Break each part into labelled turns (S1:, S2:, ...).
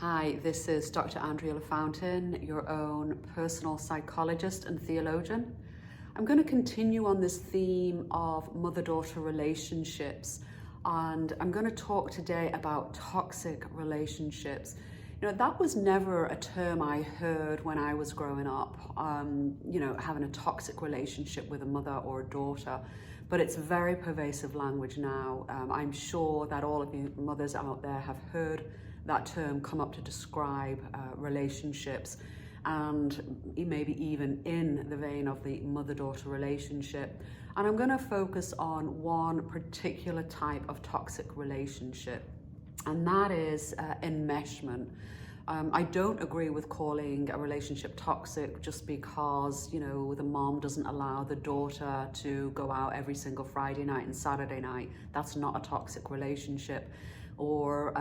S1: Hi, this is Dr. Andrea LaFountain, your own personal psychologist and theologian. I'm going to continue on this theme of mother-daughter relationships, and I'm going to talk today about toxic relationships. That was never a term I heard when I was growing up, having a toxic relationship with a mother or a daughter, but it's very pervasive language now. I'm sure that all of you mothers out there have heard that term come up to describe relationships, and maybe even in the vein of the mother-daughter relationship. And I'm going to focus on one particular type of toxic relationship, and that is enmeshment. I don't agree with calling a relationship toxic just because, the mom doesn't allow the daughter to go out every single Friday night and Saturday night. That's not a toxic relationship. Or,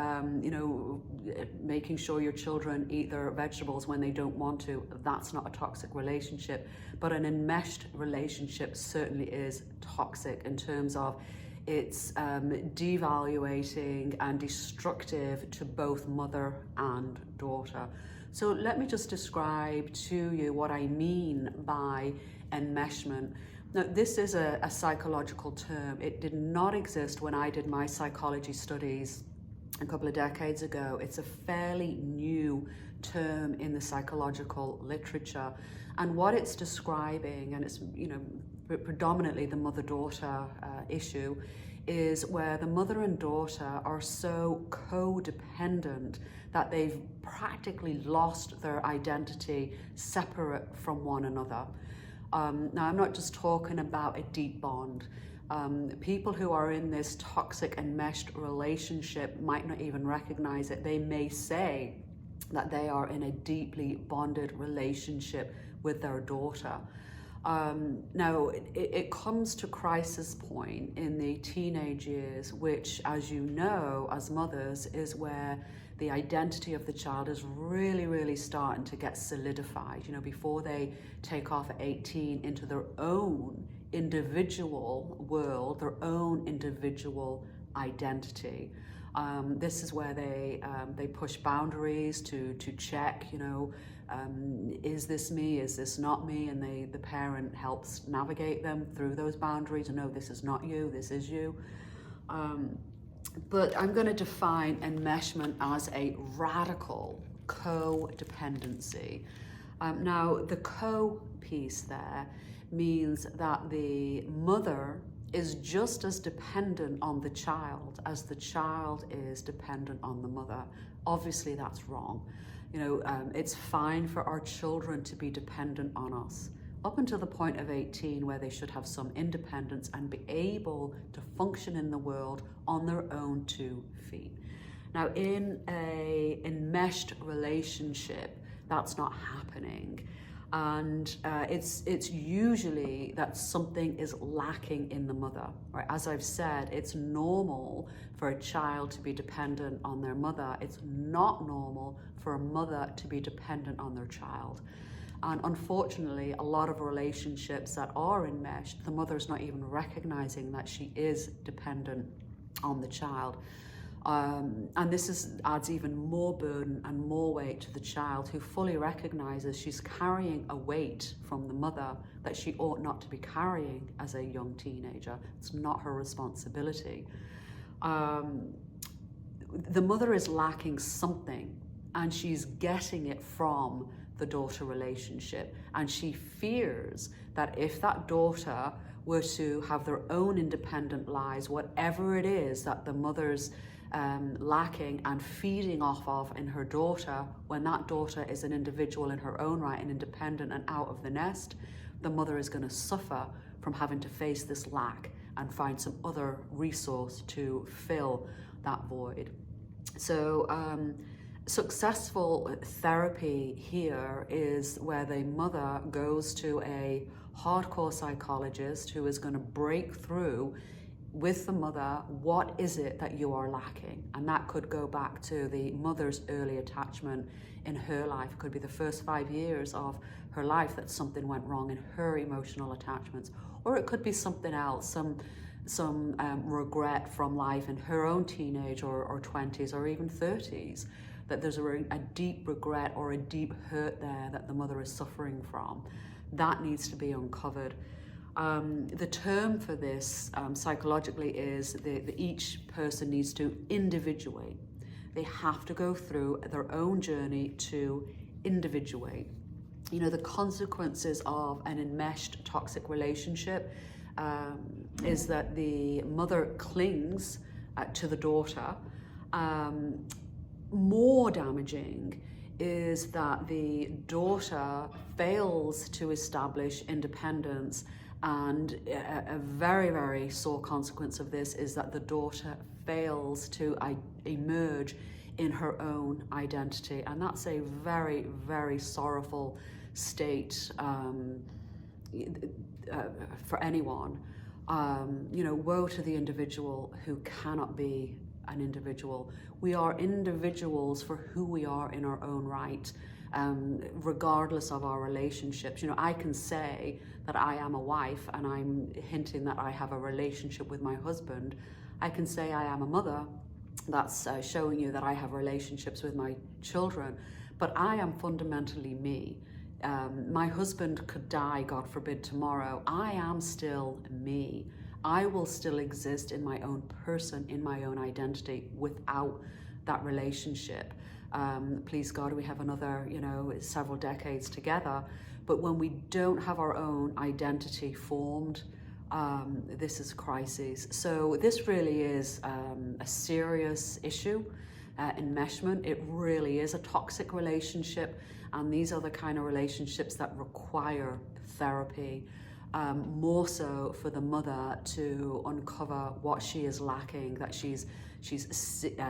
S1: making sure your children eat their vegetables when they don't want to. That's not a toxic relationship. But an enmeshed relationship certainly is toxic in terms of it's devaluating and destructive to both mother and daughter. So let me just describe to you what I mean by enmeshment. Now, this is a psychological term. It did not exist when I did my psychology studies a couple of decades ago. It's a fairly new term in the psychological literature. And what it's describing, and it's predominantly the mother-daughter issue, is where the mother and daughter are so codependent that they've practically lost their identity separate from one another. Now, I'm not just talking about a deep bond. People who are in this toxic enmeshed relationship might not even recognize it. They may say that they are in a deeply bonded relationship with their daughter. Now, it comes to crisis point in the teenage years, which, as you know, as mothers, is where the identity of the child is really starting to get solidified, before they take off at 18 into their own individual world, their own individual identity. This is where they push boundaries to check, is this me, is this not me? And the parent helps navigate them through those boundaries. No, this is not you, this is you. But I'm going to define enmeshment as a radical codependency. Now, the co piece there means that the mother is just as dependent on the child as the child is dependent on the mother. Obviously, that's wrong. It's fine for our children to be dependent on us up until the point of 18, where they should have some independence and be able to function in the world on their own 2 feet. Now, in a enmeshed relationship, that's not happening. And it's usually that something is lacking in the mother, right? As I've said, it's normal for a child to be dependent on their mother. It's not normal for a mother to be dependent on their child. And unfortunately, a lot of relationships that are enmeshed, the mother's not even recognizing that she is dependent on the child. And this adds even more burden and more weight to the child, who fully recognizes she's carrying a weight from the mother that she ought not to be carrying as a young teenager. It's not her responsibility. The mother is lacking something, and she's getting it from the daughter relationship. And she fears that if that daughter were to have their own independent lives, whatever it is that the mother's lacking and feeding off of in her daughter, when that daughter is an individual in her own right and independent and out of the nest, the mother is going to suffer from having to face this lack and find some other resource to fill that void. So successful therapy here is where the mother goes to a hardcore psychologist who is going to break through with the mother, what is it that you are lacking? And that could go back to the mother's early attachment in her life. It could be the first 5 years of her life that something went wrong in her emotional attachments, or it could be something else, some regret from life in her own teenage or 20s or even 30s that there's a deep regret or a deep hurt there that the mother is suffering from. That needs to be uncovered. The term for this psychologically is that each person needs to individuate. They have to go through their own journey to individuate. You know, the consequences of an enmeshed toxic relationship is that the mother clings to the daughter. More damaging is that the daughter fails to establish independence, and a very, very sore consequence of this is that the daughter fails to emerge in her own identity, and that's a very, very sorrowful state for anyone. You know, woe to the individual who cannot be an individual. We are individuals for who we are in our own right, regardless of our relationships. You know, I can say that I am a wife and I'm hinting that I have a relationship with my husband. I can say I am a mother. That's showing you that I have relationships with my children. But I am fundamentally me. My husband could die, God forbid, tomorrow. I am still me. I will still exist in my own person, in my own identity, without that relationship. Please God, we have another, you know, several decades together. But when we don't have our own identity formed, this is a crisis. So this really is a serious issue. Enmeshment, it really is a toxic relationship, and these are the kind of relationships that require therapy, more so for the mother to uncover what she is lacking, that she's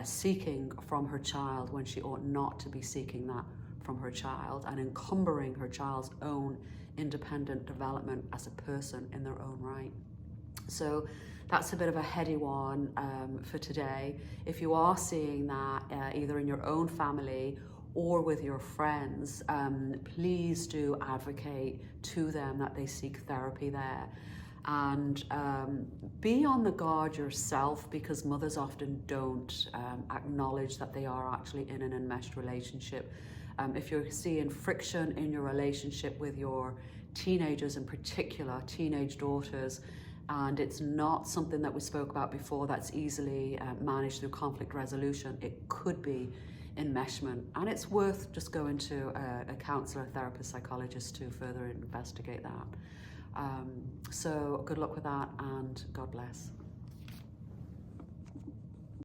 S1: seeking from her child when she ought not to be seeking that from her child, and encumbering her child's own independent development as a person in their own right. So that's a bit of a heady one for today. If you are seeing that either in your own family or with your friends, please do advocate to them that they seek therapy there. And be on the guard yourself, because mothers often don't acknowledge that they are actually in an enmeshed relationship. If you're seeing friction in your relationship with your teenagers, in particular teenage daughters, and it's not something that we spoke about before that's easily managed through conflict resolution, it could be enmeshment, and it's worth just going to a counselor, therapist, psychologist to further investigate that. So good luck with that, and God bless.